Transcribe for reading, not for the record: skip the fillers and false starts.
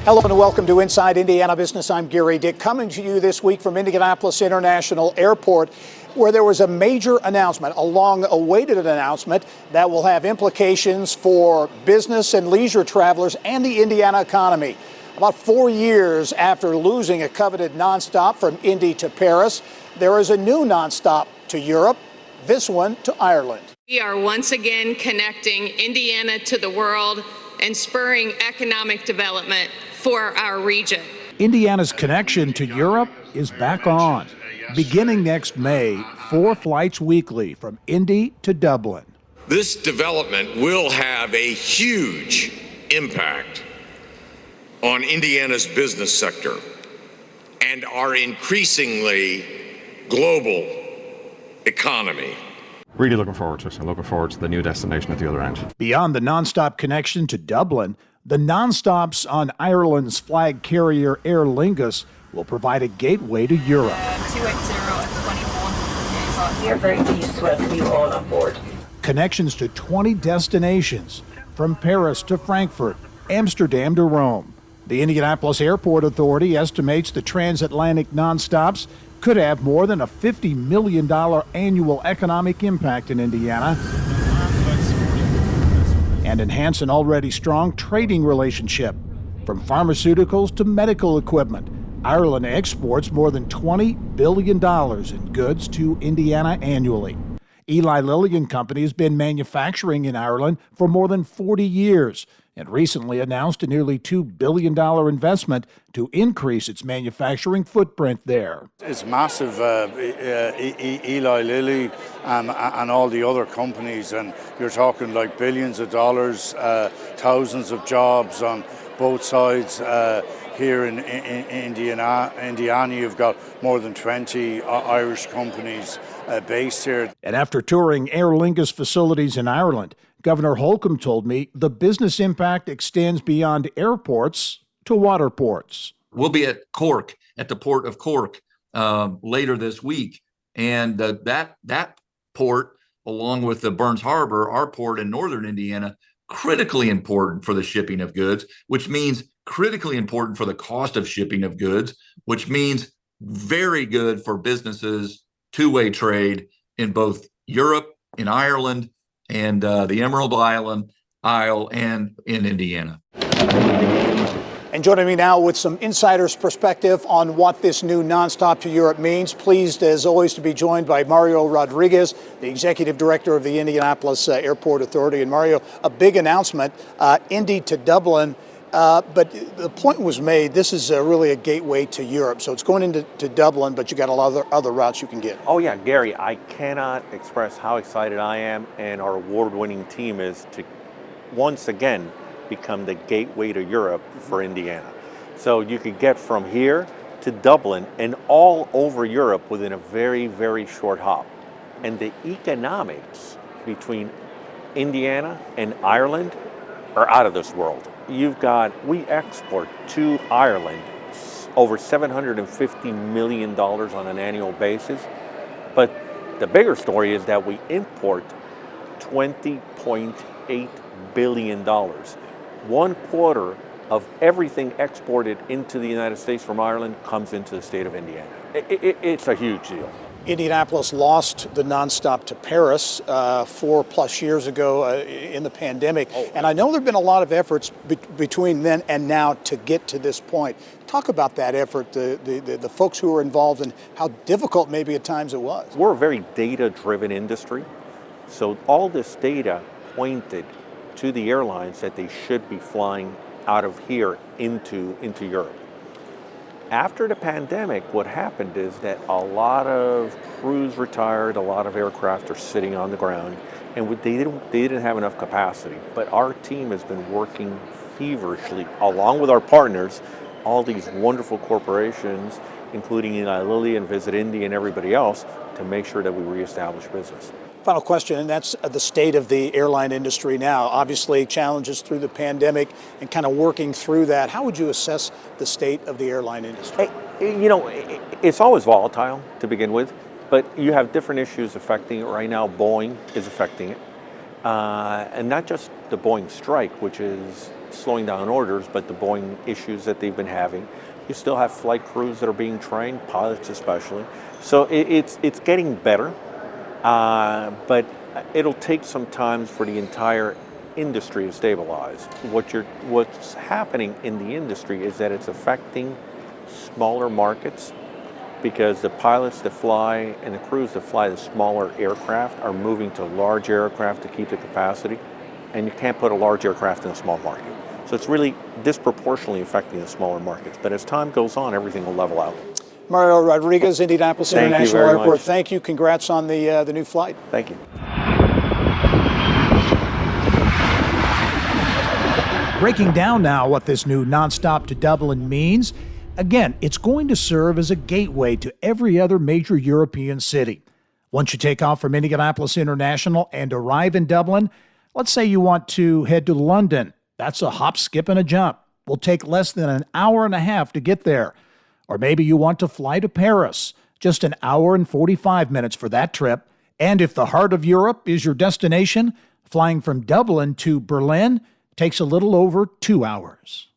Hello and welcome to Inside Indiana Business. I'm Gerry Dick, coming to you this week from Indianapolis International Airport, where there was a major announcement, a long-awaited announcement that will have implications for business and leisure travelers and the Indiana economy. About 4 years after losing a coveted nonstop from Indy to Paris, there is a new nonstop to Europe, this one to Ireland. We are once again connecting Indiana to the world and spurring economic development for our region. Indiana's connection to Europe is back on. Beginning next May, 4 flights weekly from Indy to Dublin. This development will have a huge impact on Indiana's business sector and our increasingly global economy. Really looking forward to it, and looking forward to the new destination at the other end. Beyond the nonstop connection to Dublin, the nonstops on Ireland's flag carrier Aer Lingus will provide a gateway to Europe. 280 and 21 is on. We are very pleased to welcome you all on board. Connections to 20 destinations, from Paris to Frankfurt, Amsterdam to Rome. The Indianapolis Airport Authority estimates the transatlantic nonstops could have more than a $50 million annual economic impact in Indiana and enhance an already strong trading relationship. From pharmaceuticals to medical equipment, Ireland exports more than $20 billion in goods to Indiana annually. Eli Lilly and Company has been manufacturing in Ireland for more than 40 years and recently announced a nearly $2 billion investment to increase its manufacturing footprint there. It's massive, Eli Lilly and all the other companies, and you're talking like billions of dollars, thousands of jobs on both sides. Here in Indiana, you've got more than 20 Irish companies based here. And after touring Aer Lingus facilities in Ireland, Governor Holcomb told me the business impact extends beyond airports to waterports. We'll be at Cork, at the port of Cork, later this week. And that port, along with the Burns Harbor, our port in northern Indiana, critically important for the shipping of goods, which means critically important for the cost of shipping of goods, which means very good for businesses, two-way trade in both Europe, in Ireland, and the Emerald Isle, and in Indiana. And joining me now with some insider's perspective on what this new nonstop to Europe means, pleased as always to be joined by Mario Rodriguez, the executive director of the Indianapolis Airport Authority. And Mario, a big announcement, Indy to Dublin. But the point was made, this is really a gateway to Europe. So it's going into Dublin, but you got a lot of other routes you can get. Oh yeah, Gary, I cannot express how excited I am and our award-winning team is to once again become the gateway to Europe for Indiana. So you could get from here to Dublin and all over Europe within a very, very short hop. And the economics between Indiana and Ireland are out of this world. We export to Ireland over $750 million on an annual basis. But the bigger story is that we import $20.8 billion. 1/4 of everything exported into the United States from Ireland comes into the state of Indiana. It's a huge deal. Indianapolis lost the nonstop to Paris 4+ years ago in the pandemic. And I know there have been a lot of efforts between then and now to get to this point. Talk about that effort, the folks who were involved, and how difficult maybe at times it was. We're a very data-driven industry. So all this data pointed to the airlines that they should be flying out of here into Europe. After the pandemic, what happened is that a lot of crews retired, a lot of aircraft are sitting on the ground, and they didn't have enough capacity. But our team has been working feverishly, along with our partners, all these wonderful corporations, including Eli Lilly and Visit Indy and everybody else, to make sure that we reestablish business. Final question, and that's the state of the airline industry now. Obviously, challenges through the pandemic and kind of working through that. How would you assess the state of the airline industry? It's always volatile to begin with, but you have different issues affecting it. Right now, Boeing is affecting it. And not just the Boeing strike, which is slowing down orders, but the Boeing issues that they've been having. You still have flight crews that are being trained, pilots especially. So it's getting better, but it'll take some time for the entire industry to stabilize. What's happening in the industry is that it's affecting smaller markets, because the pilots that fly and the crews that fly the smaller aircraft are moving to large aircraft to keep the capacity, and you can't put a large aircraft in a small market. So it's really disproportionately affecting the smaller markets. But as time goes on, everything will level out. Mario Rodriguez, Indianapolis Thank you International very Airport. much. Thank you. Congrats on the new flight. Thank you. Breaking down now what this new nonstop to Dublin means. Again, it's going to serve as a gateway to every other major European city. Once you take off from Indianapolis International and arrive in Dublin, let's say you want to head to London. That's a hop, skip, and a jump. Will take less than an hour and a half to get there. Or maybe you want to fly to Paris. Just an hour and 45 minutes for that trip. And if the heart of Europe is your destination, flying from Dublin to Berlin takes a little over 2 hours.